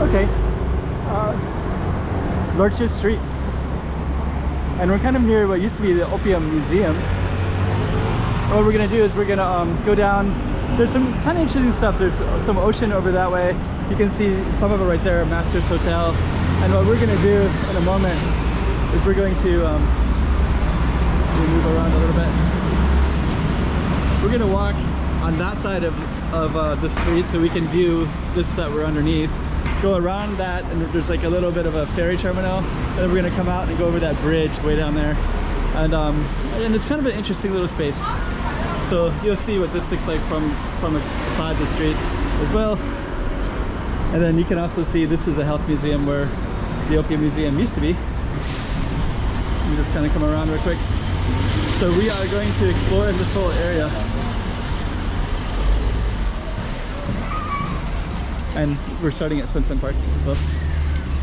Okay. Lorchas Street. And we're kind of near what used to be the Opium Museum. What we're gonna do is we're gonna go down. There's some kind of interesting stuff. There's some ocean over that way. You can see some of it right there, Master's Hotel. And what we're gonna do in a moment is we're going to move around a little bit. We're gonna walk on that side of the street so we can view this that we're underneath. Go around that, and there's like a little bit of a ferry terminal, and then we're gonna come out and go over that bridge way down there. And it's kind of an interesting little space. So you'll see what this looks like from the side of the street as well. And then you can also see this is a health museum where the Opium Museum used to be. Let me just kind of come around real quick. So we are going to explore this whole area. And we're starting at Sunset Park as well.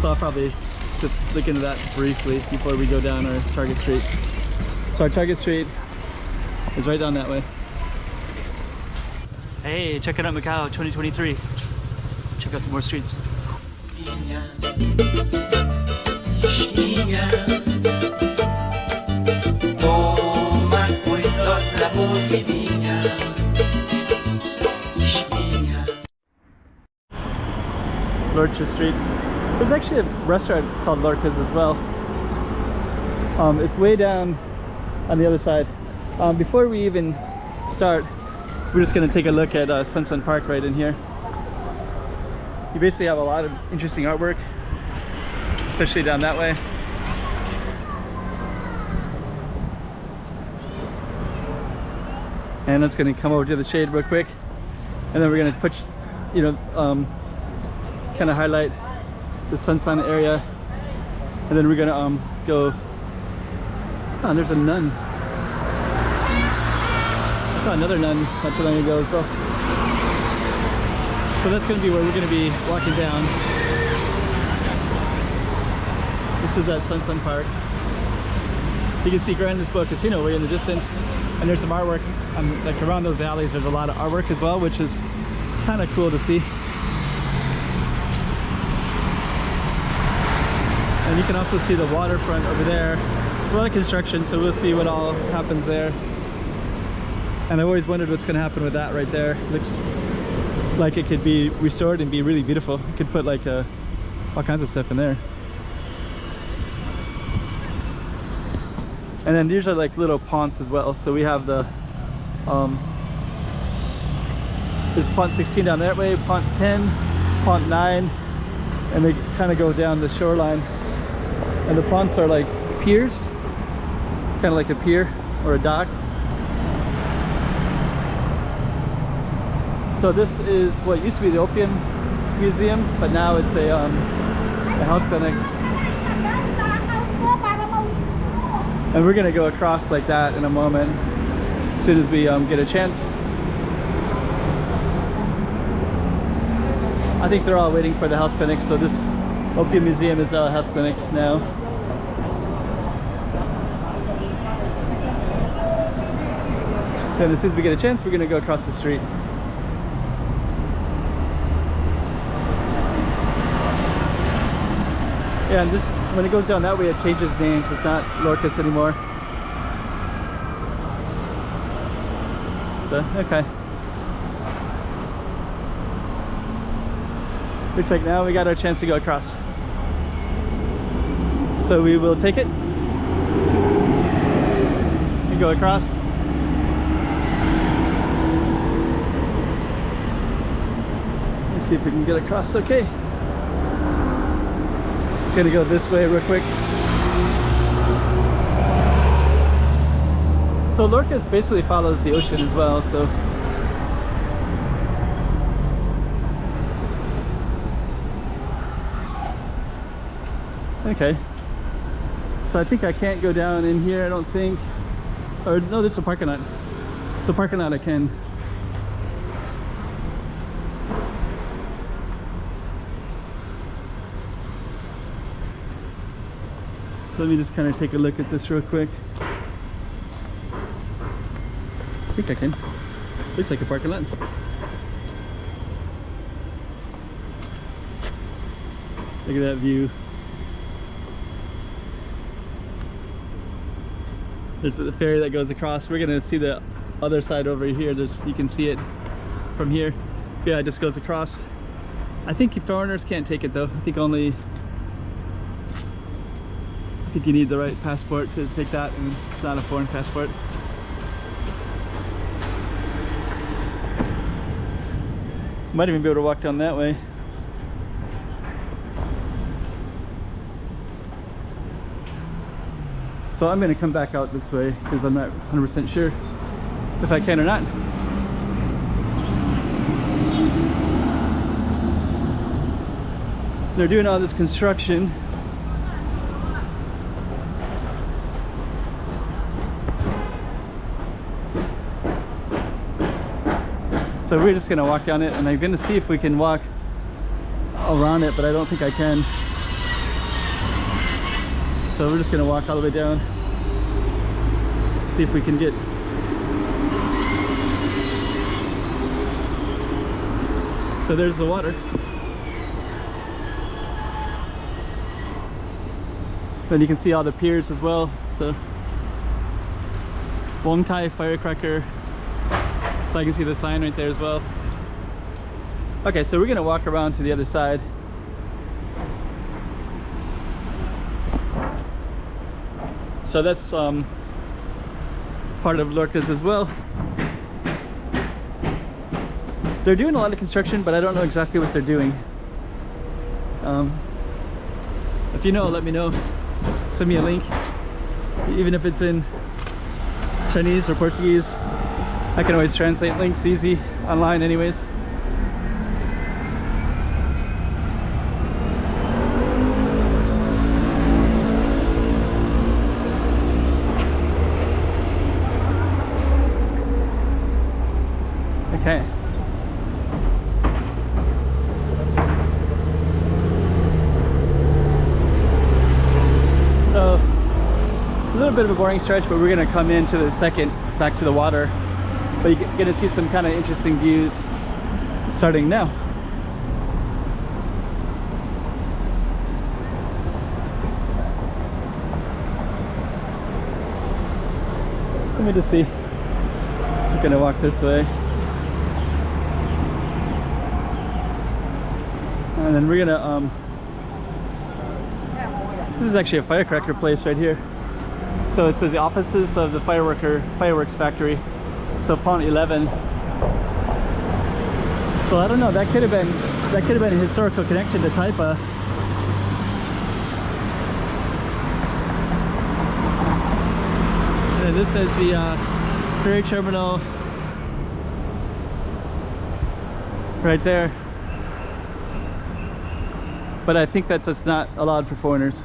So I'll probably just look into that briefly before we go down our Target Street. So our Target Street is right down that way. Hey, checking out Macau 2023. Check out some more streets. Lorchas Street. There's actually a restaurant called Lorchas as well. It's way down on the other side. Before we even start, we're just going to take a look at Sunset Park right in here. You basically have a lot of interesting artwork, especially down that way. And it's going to come over to the shade real quick, and then we're going to put, kind of highlight the sunshine area, and then we're going to go. Oh, there's a nun. I saw another nun not too long ago as well. So that's going to be where we're going to be walking down. This is that Sunset Park. You can see Grand Lisboa Casino way in the distance, and there's some artwork like around those alleys. There's a lot of artwork as well, which is kind of cool to see. And you can also see the waterfront over there. There's a lot of construction, so we'll see what all happens there. And I've always wondered what's going to happen with that right there. It looks like it could be restored and be really beautiful. You could put like all kinds of stuff in there. And then these are like little ponds as well. So we have the there's pond 16 down that way, pond 10, pond 9, and they kind of go down the shoreline. And the ponds are like piers, kind of like a pier or a dock. So this is what used to be the Opium Museum, but now it's a health clinic. And we're gonna go across like that in a moment, as soon as we get a chance. I think they're all waiting for the health clinic, so this Opium Museum is a health clinic now. Then as soon as we get a chance, we're gonna go across the street. Yeah, and this, when it goes down that way, it changes names. It's not Lorchas anymore. So, okay. Looks like now we got our chance to go across. So we will take it and go across. Let's see if we can get across okay. Just gonna go this way real quick. So Lorchas basically follows the ocean as well, so okay. So I think I can't go down in here, I don't think. Or no, this is a parking lot. It's a parking lot I can. So let me just kind of take a look at this real quick. I think I can. Looks like a parking lot. Look at that view. There's the ferry that goes across. We're gonna see the other side over here. You can see it from here. Yeah, it just goes across. I think foreigners can't take it though. I think you need the right passport to take that, and it's not a foreign passport. Might even be able to walk down that way. So I'm going to come back out this way because I'm not 100% sure if I can or not. They're doing all this construction. So we're just going to walk down it, and I'm going to see if we can walk around it, but I don't think I can. So we're just going to walk all the way down, see if we can get. So there's the water. Then you can see all the piers as well. So Wong Tai firecracker. So I can see the sign right there as well. Okay, so we're gonna walk around to the other side. So that's part of Lorchas as well. They're doing a lot of construction, but I don't know exactly what they're doing. If you know, let me know. Send me a link, even if it's in Chinese or Portuguese. I can always translate links easy online anyways. Okay. So, a little bit of a boring stretch, but we're gonna come into the second, back to the water. But you're gonna see some kind of interesting views starting now. Let me just see. I'm gonna walk this way. And then we're gonna, this is actually a firecracker place right here. So it says the offices of the fireworks factory. So Pont 11. So I don't know, that could have been a historical connection to Taipa. And this is the ferry terminal right there. But I think that's just not allowed for foreigners.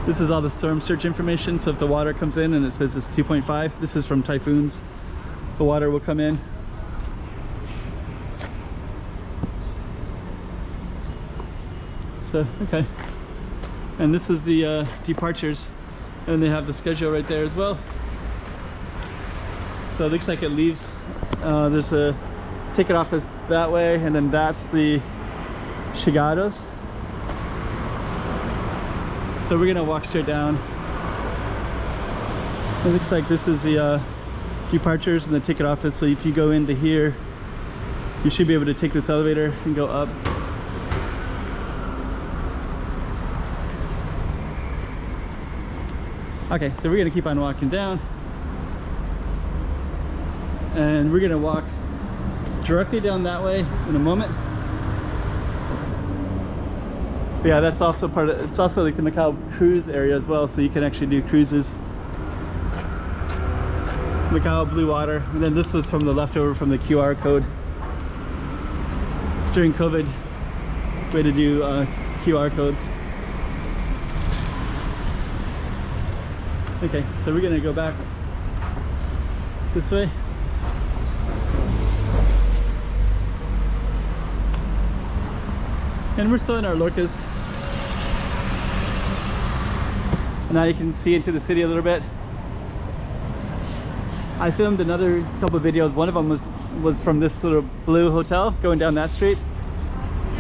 This is all the storm surge information, so if the water comes in and it says it's 2.5, this is from typhoons. The water will come in. So, okay. And this is the departures. And they have the schedule right there as well. So it looks like it leaves. There's a ticket office that way, and then that's the chegadas. So we're gonna walk straight down. It looks like this is the departures and the ticket office. So if you go into here, you should be able to take this elevator and go up. Okay, so we're gonna keep on walking down, and we're gonna walk directly down that way in a moment. But yeah, that's also part of, it's also like the Macau cruise area as well, so you can actually do cruises. Macau blue water, and then this was from the leftover from the QR code. During COVID, we had to do QR codes. Okay, so we're gonna go back this way. And we're still in our Lorchas. Now you can see into the city a little bit. I filmed another couple of videos. One of them was was from this little blue hotel going down that street.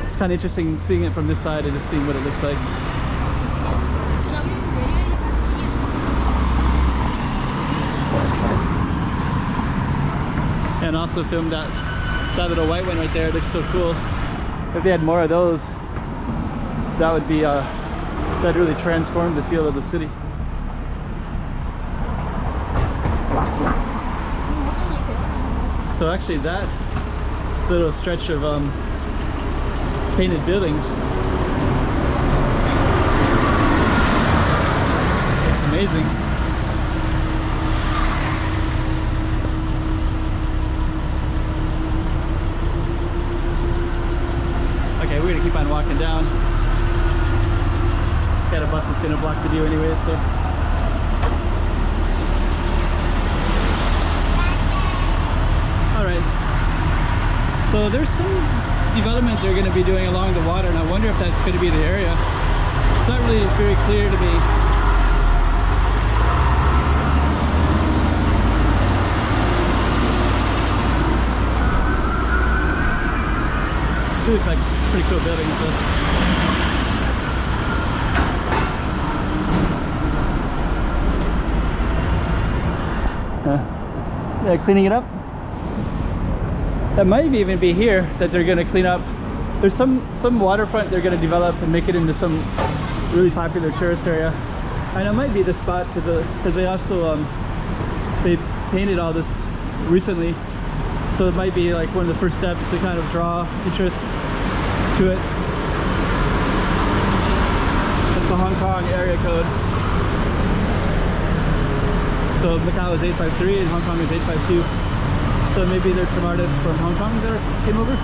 It's kind of interesting seeing it from this side and just seeing what it looks like. And also filmed that little white one right there. It looks so cool. If they had more of those, that would be that really transformed the feel of the city. So actually that little stretch of painted buildings looks amazing. Okay, we're gonna keep on walking down. Got a bus that's gonna block the view anyway, so. Alright. So there's some development they're gonna be doing along the water, and I wonder if that's gonna be the area. It's not really very clear to me. It looks like pretty cool buildings, so. Yeah, cleaning it up. That might even be here that they're going to clean up. There's some waterfront they're going to develop and make it into some really popular tourist area. And it might be the spot because they also they painted all this recently. So it might be like one of the first steps to kind of draw interest to it. That's a Hong Kong area code. So Macau is 853 and Hong Kong is 852. So maybe there's some artists from Hong Kong that came over.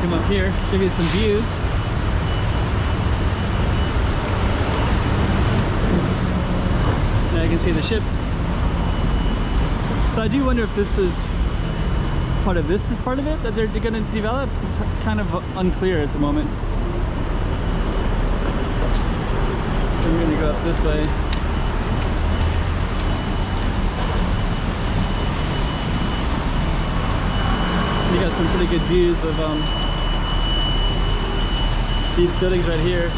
Come up here, give you some views. Now you can see the ships. So I do wonder if this is part of this is part of it that they're going to develop. It's kind of unclear at the moment. And we're going to go up this way. You got some pretty good views of these buildings right here.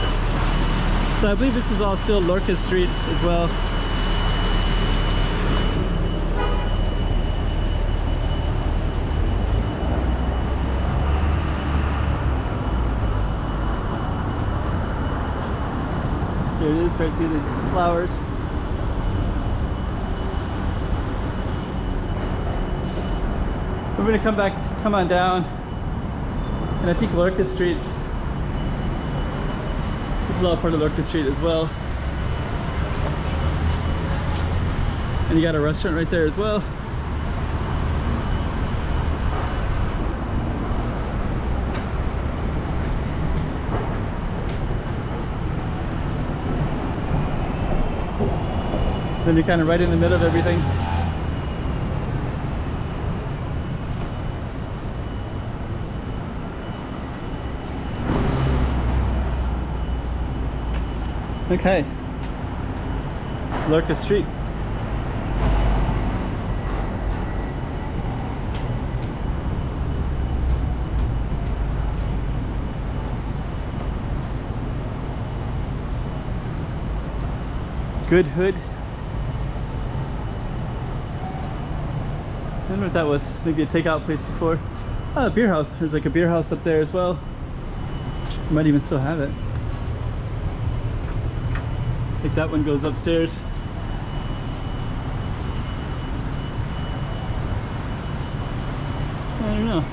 So I believe this is all still Lorchas Street as well. There it is, right through the flowers. We're going to come on down, and I think Lorchas Streets. This is all part of Lorchas Street as well. And you got a restaurant right there as well. Then you're kind of right in the middle of everything. Okay, Lorchas Street. Good Hood. I don't know what that was. Maybe a takeout place before. Oh, a beer house. There's like a beer house up there as well. Might even still have it. I think that one goes upstairs. I don't know.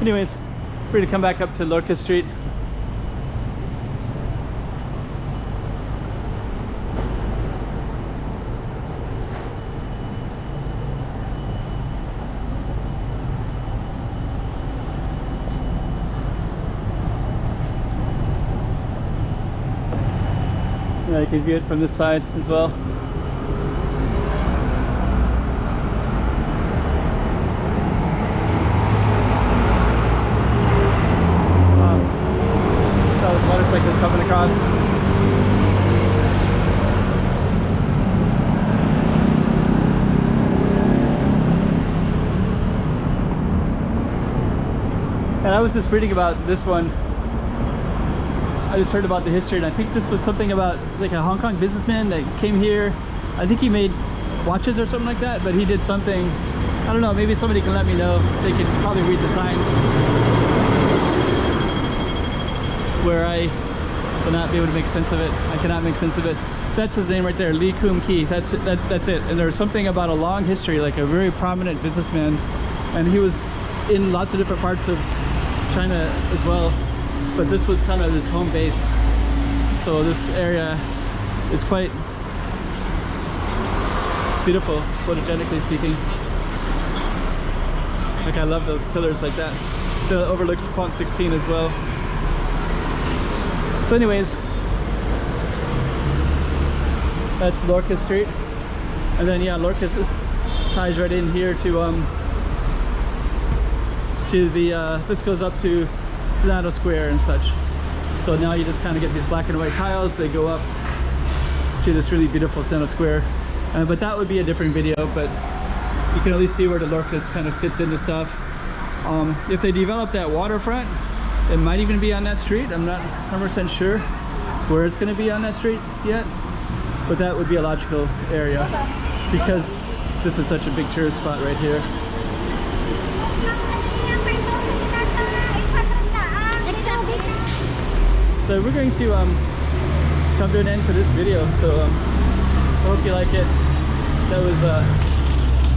Anyways, we're gonna come back up to Lorchas Street. Yeah, you can view it from this side as well. And I was just reading about this one. I just heard about the history, and I think this was something about like a Hong Kong businessman that came here. I think he made watches or something like that, but he did something, I don't know, maybe somebody can let me know. They can probably read the signs where I will not be able to make sense of it. I cannot make sense of it. That's his name right there, Lee Kum Kee. That's it. And there's something about a long history, like a very prominent businessman, and he was in lots of different parts of China as well. But this was kind of his home base. So this area is quite beautiful, photogenically speaking. Like, I love those pillars like that. It overlooks Pont 16 as well. So anyways, that's Lorchas Street. And then yeah, Lorchas ties right in here to the this goes up to Senado Square and such. So now you just kind of get these black and white tiles. They go up to this really beautiful Senado Square. But that would be a different video, but you can at least see where the Lorchas kind of fits into stuff. If they develop that waterfront, it might even be on that street. I'm not 100% sure where it's going to be on that street yet, but that would be a logical area because this is such a big tourist spot right here. So we're going to come to an end to this video, so hope you like it. That was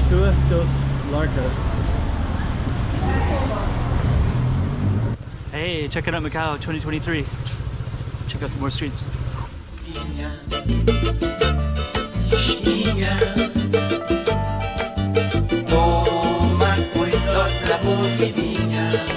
Dua dos Lorchas. Hey, check it out, Macau 2023. Check out some more streets. Toma cuidado la boquinha.